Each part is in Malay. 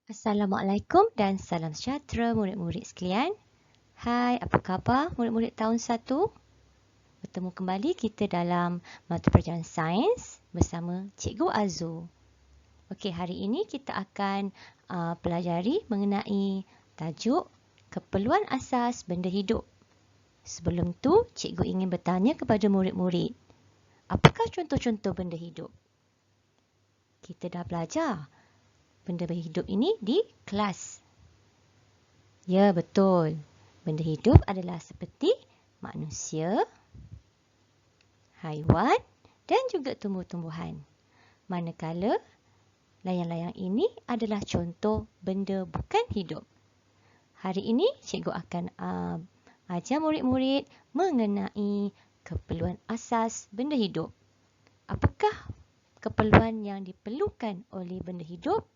Assalamualaikum dan salam sejahtera murid-murid sekalian. Hai, apa khabar murid-murid tahun 1? Bertemu kembali kita dalam mata pelajaran sains bersama Cikgu Azu. Okey, hari ini kita akan pelajari mengenai tajuk keperluan asas benda hidup. Sebelum tu, cikgu ingin bertanya kepada murid-murid, apakah contoh-contoh benda hidup? Kita dah belajar benda hidup ini di kelas. Ya, betul. Benda hidup adalah seperti manusia, haiwan dan juga tumbuh-tumbuhan. Manakala layang-layang ini adalah contoh benda bukan hidup. Hari ini cikgu akan ajar murid-murid mengenai keperluan asas benda hidup. Apakah keperluan yang diperlukan oleh benda hidup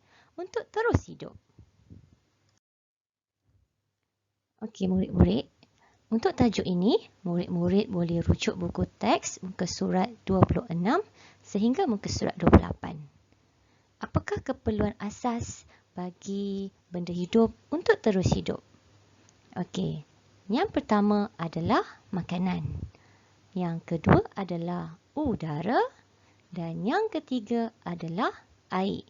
untuk terus hidup? Okey, murid-murid. Untuk tajuk ini, murid-murid boleh rujuk buku teks muka surat 26 sehingga muka surat 28. Apakah keperluan asas bagi benda hidup untuk terus hidup? Okey, yang pertama adalah makanan. Yang kedua adalah udara dan yang ketiga adalah air.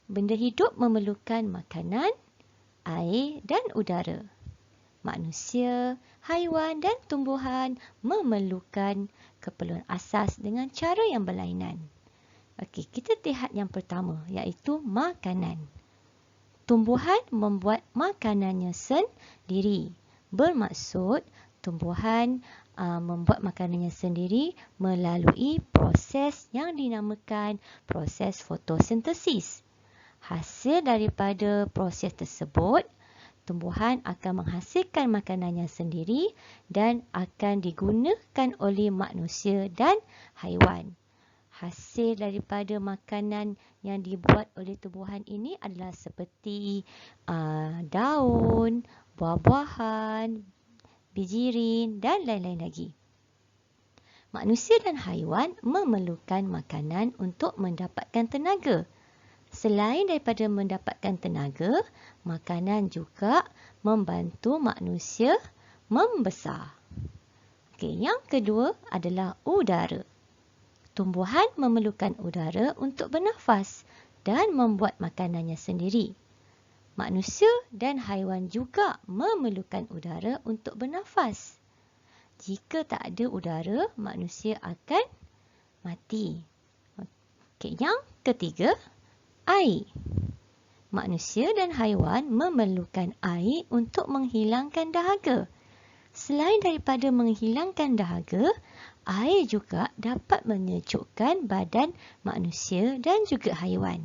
Benda hidup memerlukan makanan, air dan udara. Manusia, haiwan dan tumbuhan memerlukan keperluan asas dengan cara yang berlainan. Okey, kita lihat yang pertama iaitu makanan. Tumbuhan membuat makanannya sendiri. Bermaksud tumbuhan membuat makanannya sendiri melalui proses yang dinamakan proses fotosintesis. Hasil daripada proses tersebut, tumbuhan akan menghasilkan makanannya sendiri dan akan digunakan oleh manusia dan haiwan. Hasil daripada makanan yang dibuat oleh tumbuhan ini adalah seperti daun, buah-buahan, bijirin dan lain-lain lagi. Manusia dan haiwan memerlukan makanan untuk mendapatkan tenaga. Selain daripada mendapatkan tenaga, makanan juga membantu manusia membesar. Okey, yang kedua adalah udara. Tumbuhan memerlukan udara untuk bernafas dan membuat makanannya sendiri. Manusia dan haiwan juga memerlukan udara untuk bernafas. Jika tak ada udara, manusia akan mati. Okey, yang ketiga, air. Manusia dan haiwan memerlukan air untuk menghilangkan dahaga. Selain daripada menghilangkan dahaga, air juga dapat menyejukkan badan manusia dan juga haiwan.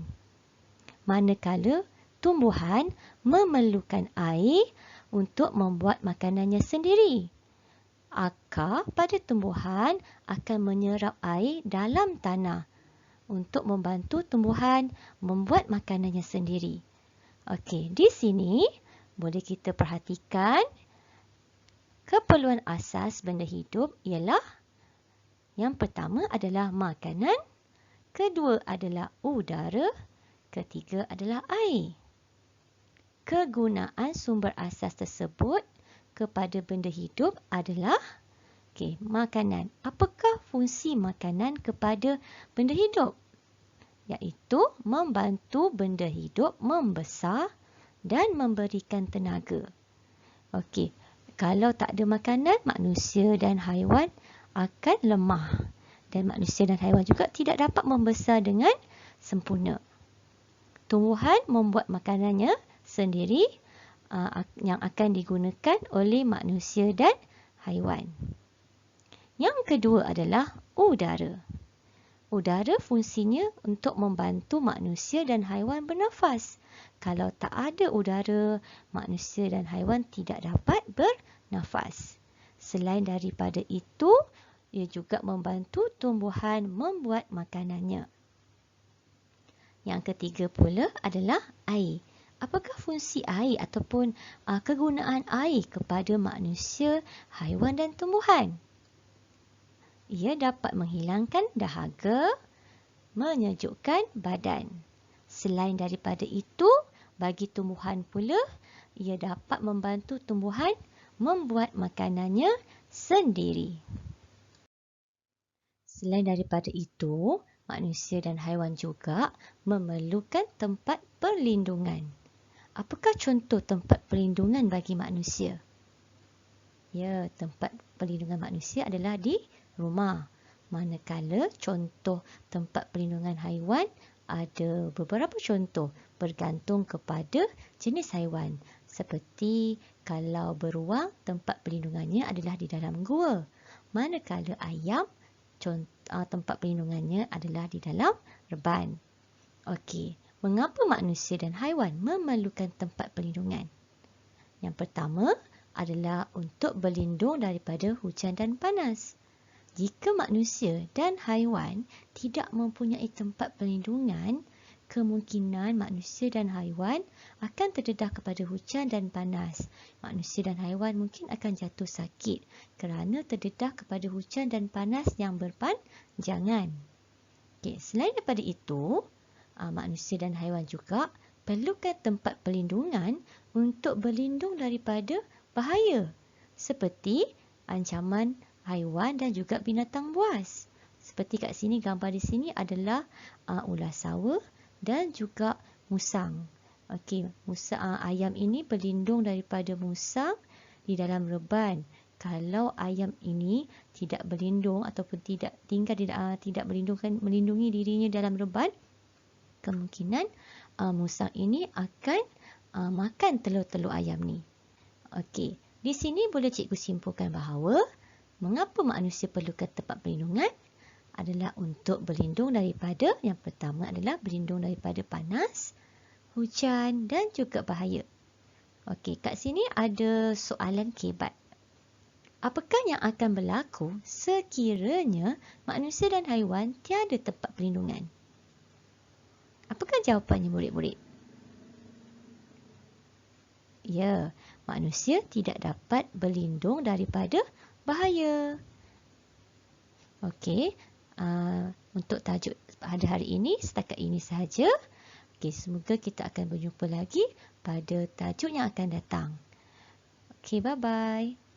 Manakala tumbuhan memerlukan air untuk membuat makanannya sendiri. Akar pada tumbuhan akan menyerap air dalam tanah untuk membantu tumbuhan membuat makanannya sendiri. Okey, di sini boleh kita perhatikan keperluan asas benda hidup ialah yang pertama adalah makanan, kedua adalah udara, ketiga adalah air. Kegunaan sumber asas tersebut kepada benda hidup adalah makanan. Apakah fungsi makanan kepada benda hidup? Iaitu membantu benda hidup membesar dan memberikan tenaga. Okey, kalau tak ada makanan, manusia dan haiwan akan lemah. Dan manusia dan haiwan juga tidak dapat membesar dengan sempurna. Tumbuhan membuat makanannya sendiri yang akan digunakan oleh manusia dan haiwan. Yang kedua adalah udara. Udara fungsinya untuk membantu manusia dan haiwan bernafas. Kalau tak ada udara, manusia dan haiwan tidak dapat bernafas. Selain daripada itu, ia juga membantu tumbuhan membuat makanannya. Yang ketiga pula adalah air. Apakah fungsi air ataupun kegunaan air kepada manusia, haiwan dan tumbuhan? Ia dapat menghilangkan dahaga, menyejukkan badan. Selain daripada itu, bagi tumbuhan pula, ia dapat membantu tumbuhan membuat makanannya sendiri. Selain daripada itu, manusia dan haiwan juga memerlukan tempat perlindungan. Apakah contoh tempat perlindungan bagi manusia? Ya, tempat perlindungan manusia adalah di rumah. Manakala contoh tempat perlindungan haiwan ada beberapa contoh bergantung kepada jenis haiwan. Seperti kalau beruang, tempat perlindungannya adalah di dalam gua. Manakala ayam, tempat perlindungannya adalah di dalam reban. Okey, mengapa manusia dan haiwan memerlukan tempat perlindungan? Yang pertama adalah untuk berlindung daripada hujan dan panas. Jika manusia dan haiwan tidak mempunyai tempat perlindungan, kemungkinan manusia dan haiwan akan terdedah kepada hujan dan panas. Manusia dan haiwan mungkin akan jatuh sakit kerana terdedah kepada hujan dan panas yang berpanjangan. Okay, selain daripada itu, manusia dan haiwan juga perlukan tempat perlindungan untuk berlindung daripada bahaya seperti ancaman haiwan dan juga binatang buas. Seperti kat sini, gambar di sini adalah ular sawa dan juga musang. Okey, ayam ini berlindung daripada musang di dalam reban. Kalau ayam ini tidak berlindung ataupun tidak melindungi dirinya dalam reban, kemungkinan musang ini akan makan telur-telur ayam ni. Okey, di sini boleh cikgu simpulkan bahawa mengapa manusia perlukan tempat perlindungan adalah untuk berlindung daripada, yang pertama adalah berlindung daripada panas, hujan dan juga bahaya. Okey, kat sini ada soalan kebat. Apakah yang akan berlaku sekiranya manusia dan haiwan tiada tempat perlindungan? Apakah jawapannya murid-murid? Ya, manusia tidak dapat berlindung daripada bahaya. Okey, untuk tajuk pada hari ini, setakat ini sahaja. Okey, semoga kita akan berjumpa lagi pada tajuk yang akan datang. Okey, bye-bye.